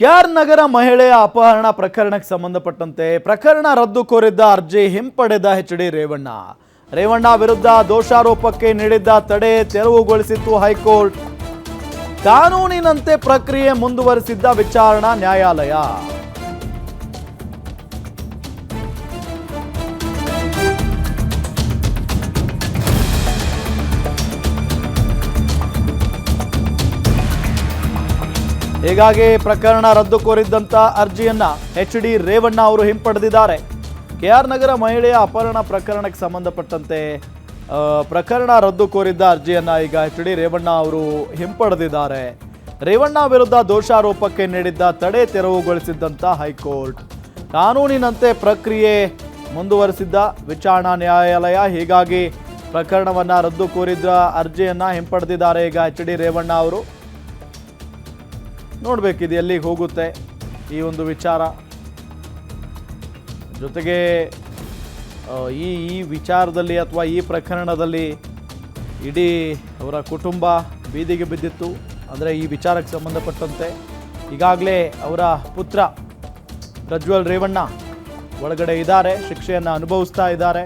K R ನಗರ ಮಹಿಳೆಯ ಅಪಹರಣ ಪ್ರಕರಣಕ್ಕೆ ಸಂಬಂಧಪಟ್ಟಂತೆ ಪ್ರಕರಣ ರದ್ದು ಕೋರಿದ್ದ ಅರ್ಜಿ ಹಿಂಪಡೆದ ಎಚ್.ಡಿ. ರೇವಣ್ಣ ವಿರುದ್ಧ ದೋಷಾರೋಪಕ್ಕೆ ನೀಡಿದ್ದ ತಡೆ ತೆರವುಗೊಳಿಸಿತ್ತು ಹೈಕೋರ್ಟ್. ಕಾನೂನಿನಂತೆ ಪ್ರಕ್ರಿಯೆ ಮುಂದುವರೆಸಿದ್ದ ವಿಚಾರಣಾ ನ್ಯಾಯಾಲಯ. ಹೀಗಾಗಿ ಪ್ರಕರಣ ರದ್ದು ಕೋರಿದ್ದಂಥ ಅರ್ಜಿಯನ್ನ ಎಚ್.ಡಿ. ರೇವಣ್ಣ ಅವರು ಹಿಂಪಡೆದಿದ್ದಾರೆ. ಕೆಆರ್ ನಗರ ಮಹಿಳೆಯ ಅಪಹರಣ ಪ್ರಕರಣಕ್ಕೆ ಸಂಬಂಧಪಟ್ಟಂತೆ ಪ್ರಕರಣ ರದ್ದು ಕೋರಿದ್ದ ಅರ್ಜಿಯನ್ನ ಈಗ ಎಚ್.ಡಿ. ರೇವಣ್ಣ ಅವರು ಹಿಂಪಡೆದಿದ್ದಾರೆ. ರೇವಣ್ಣ ವಿರುದ್ಧ ದೋಷಾರೋಪಕ್ಕೆ ನೀಡಿದ್ದ ತಡೆ ತೆರವುಗೊಳಿಸಿದ್ದಂಥ ಹೈಕೋರ್ಟ್ ಕಾನೂನಿನಂತೆ ಪ್ರಕ್ರಿಯೆ ಮುಂದುವರೆಸಿದ್ದ ವಿಚಾರಣಾ ನ್ಯಾಯಾಲಯ. ಹೀಗಾಗಿ ಪ್ರಕರಣವನ್ನ ರದ್ದು ಕೋರಿದ್ದ ಅರ್ಜಿಯನ್ನ ಹಿಂಪಡೆದಿದ್ದಾರೆ ಈಗ ಎಚ್.ಡಿ. ರೇವಣ್ಣ ಅವರು. ನೋಡ್ಬೇಕಿದೆ ಎಲ್ಲಿಗೆ ಹೋಗುತ್ತೆ ಈ ಒಂದು ವಿಚಾರ. ಜೊತೆಗೆ ಈ ವಿಚಾರದಲ್ಲಿ ಅಥವಾ ಈ ಪ್ರಕರಣದಲ್ಲಿ ಇಡೀ ಅವರ ಕುಟುಂಬ ಬೀದಿಗೆ ಬಿದ್ದಿತ್ತು. ಅಂದರೆ ಈ ವಿಚಾರಕ್ಕೆ ಸಂಬಂಧಪಟ್ಟಂತೆ ಈಗಾಗಲೇ ಅವರ ಪುತ್ರ ಪ್ರಜ್ವಲ್ ರೇವಣ್ಣ ಒಳಗಡೆ ಇದ್ದಾರೆ, ಶಿಕ್ಷೆಯನ್ನು ಅನುಭವಿಸ್ತಾ ಇದ್ದಾರೆ.